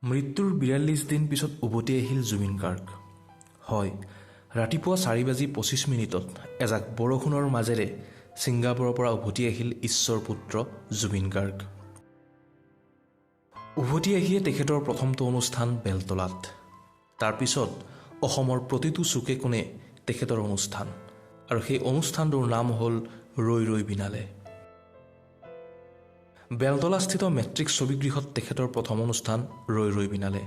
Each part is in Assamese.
মৃত্যুৰ ৪২ দিন পিছত উভতি আহিল জুবিন গাৰ্গ। হয়, ৰাতিপুৱা ৪:২৫ এজাক বৰষুণৰ মাজেৰে ছিংগাপুৰৰ পৰা উভতি আহিল ঈশ্বৰৰ পুত্ৰ জুবিন গাৰ্গ। উভতি আহিয়ে তেখেতৰ প্ৰথমটো অনুষ্ঠান বেলতলাত। তাৰ পিছত অসমৰ প্ৰতিটো চুকে কোণে তেখেতৰ অনুষ্ঠান, আৰু সেই অনুষ্ঠানটোৰ নাম হ'ল ৰৈ ৰৈ বিনালে। বেলতলাস্থিত মেট্ৰিক ছবিগৃহত তেখেতৰ প্ৰথম অনুষ্ঠান ৰৈ ৰৈ বিনালে।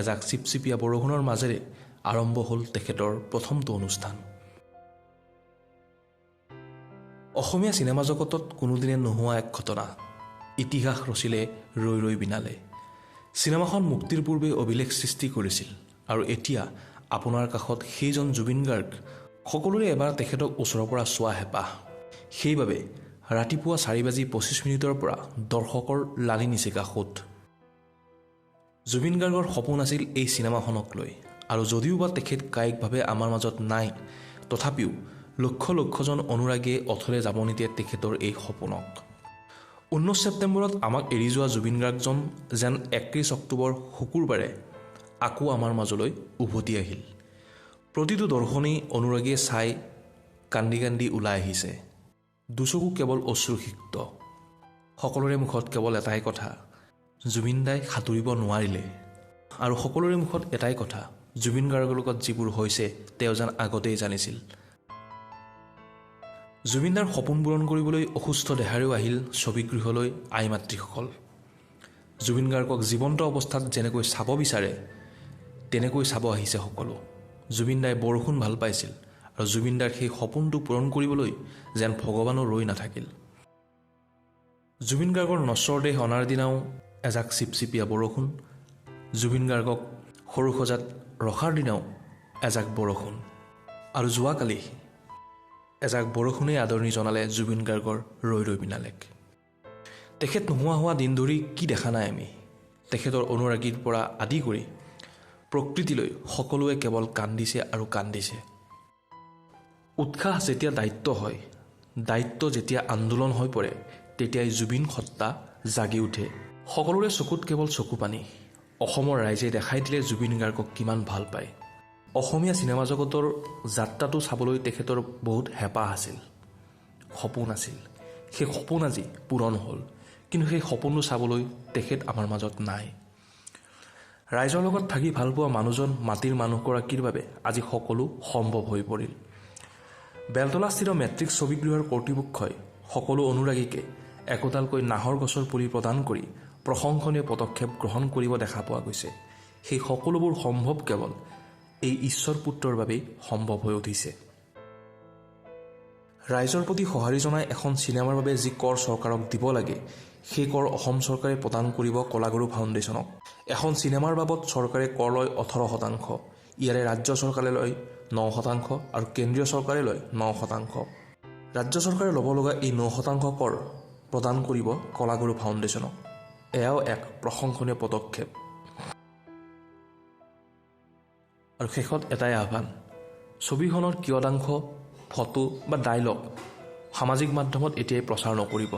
এজাক চিপচিপীয়া বৰষুণৰ মাজেৰে আৰম্ভ হ'ল তেখেতৰ প্ৰথমটো অনুষ্ঠান। অসমীয়া চিনেমা জগতত কোনোদিনে নোহোৱা এক ঘটনা, ইতিহাস ৰচিলে ৰৈ ৰৈ বিনালে। চিনেমাখন মুক্তিৰ পূৰ্বে অভিলেখ সৃষ্টি কৰিছিল, আৰু এতিয়া আপোনাৰ কাষত সেইজন জুবিন গাৰ্গ। সকলোৰে এবাৰ তেখেতক ওচৰৰ পৰা চোৱা হেঁপাহ। সেইবাবে ৰাতিপুৱা ৪:২৫ পৰা দৰ্শকৰ লানি নিচিকা সোঁত। জুবিন গাৰ্গৰ সপোন আছিল এই চিনেমাখনক লৈ, আৰু যদিওবা তেখেত কায়িকভাৱে আমাৰ মাজত নাই, তথাপিও লক্ষ লক্ষজন অনুৰাগীয়ে অথলে যাব নিদিয়ে তেখেতৰ এই সপোনক। 19 ছেপ্টেম্বৰত আমাক এৰি যোৱা জুবিন গাৰ্গজন যেন 31 অক্টোবৰ শুকুৰবাৰে আকৌ আমাৰ মাজলৈ উভতি আহিল। প্ৰতিটো দৰ্শনেই অনুৰাগীয়ে চাই কান্দি কান্দি ওলাই আহিছে। দুচকু কেৱল অশ্ৰুসিক্ত। সকলোৰে মুখত কেৱল এটাই কথা, জুবিন দাই সাঁতুৰিব নোৱাৰিলে। আৰু সকলোৰে মুখত এটাই কথা, জুবিন গাৰ্গৰ লগত যিবোৰ হৈছে তেওঁ যেন আগতেই জানিছিল। জুবিন দাৰ সপোন পূৰণ কৰিবলৈ অসুস্থ দেহাৰেও আহিল ছবিগৃহলৈ আই মাতৃসকল। জুবিন গাৰ্গক জীৱন্ত অৱস্থাত যেনেকৈ চাব বিচাৰে তেনেকৈ চাব আহিছে সকলো। জুবিন দাই বৰষুণ ভাল পাইছিল, আৰু জুবিন দাৰ সেই সপোনটো পূৰণ কৰিবলৈ যেন ভগৱানো ৰৈ নাথাকিল। জুবিন গাৰ্গৰ নশ্বৰ দেহ অনাৰ দিনাও এজাক চিপচিপীয়া বৰষুণ, জুবিন গাৰ্গক সৰু সজাত ৰখাৰ দিনাও এজাক বৰষুণ, আৰু যোৱাকালি এজাক বৰষুণেই আদৰণি জনালে জুবিন গাৰ্গৰ ৰৈ ৰৈ বিনালেক। তেখেত নোহোৱা হোৱা দিন ধৰি কি দেখা নাই আমি। তেখেতৰ অনুৰাগীৰ পৰা আদি কৰি প্ৰকৃতিলৈ সকলোৱে কেৱল কান্দিছে আৰু কান্দিছে। উৎসাহ যেতিয়া দায়িত্ব হয়, দায়িত্ব যেতিয়া আন্দোলন হৈ পৰে, তেতিয়াই জুবিন সত্তা জাগি উঠে। সকলোৰে চকুত কেৱল চকু পানী। অসমৰ ৰাইজে দেখাই দিলে জুবিন গাৰ্গক কিমান ভাল পায়। অসমীয়া চিনেমা জগতৰ যাত্ৰাটো চাবলৈ তেখেতৰ বহুত হেঁপাহ আছিল, সপোন আছিল। সেই সপোন আজি পূৰণ হ'ল, কিন্তু সেই সপোনটো চাবলৈ তেখেত আমাৰ মাজত নাই। ৰাইজৰ লগত থাকি ভাল পোৱা মানুহজন, মাটিৰ মানুহগৰাকীৰ বাবে আজি সকলো সম্ভৱ হৈ পৰিল। বেলতলাস্থিত মেট্ৰিক ছবিগৃহৰ কৰ্তৃপক্ষই সকলো অনুৰাগীকে একোডালকৈ নাহৰ গছৰ পুলি প্ৰদান কৰি প্ৰশংসনীয় পদক্ষেপ গ্ৰহণ কৰিব দেখা পোৱা গৈছে। সেই সকলোবোৰ সম্ভৱ কেৱল এই ঈশ্বৰ পুত্ৰৰ বাবেই সম্ভৱ হৈ উঠিছে। ৰাইজৰ প্ৰতি সঁহাৰি জনাই এখন চিনেমাৰ বাবে যি কৰ চৰকাৰক দিব লাগে, সেই কৰ অসম চৰকাৰে প্ৰদান কৰিব কলাগুৰু ফাউণ্ডেশ্যনক। এখন চিনেমাৰ বাবদ চৰকাৰে কৰ লয় 18%, ইয়াৰে ৰাজ্য চৰকাৰে লয় 9% আৰু কেন্দ্ৰীয় চৰকাৰে লয় 9%। ৰাজ্য চৰকাৰে ল'ব লগা এই 9% কৰ প্ৰদান কৰিব কলাগুৰু ফাউণ্ডেশ্যনক। এয়াও এক প্ৰশংসনীয় পদক্ষেপ। আৰু শেষত এটাই আহ্বান, ছবিখনৰ কিয়দাংশ ফটো বা ডায়লগ সামাজিক মাধ্যমত এতিয়াই প্ৰচাৰ নকৰিব।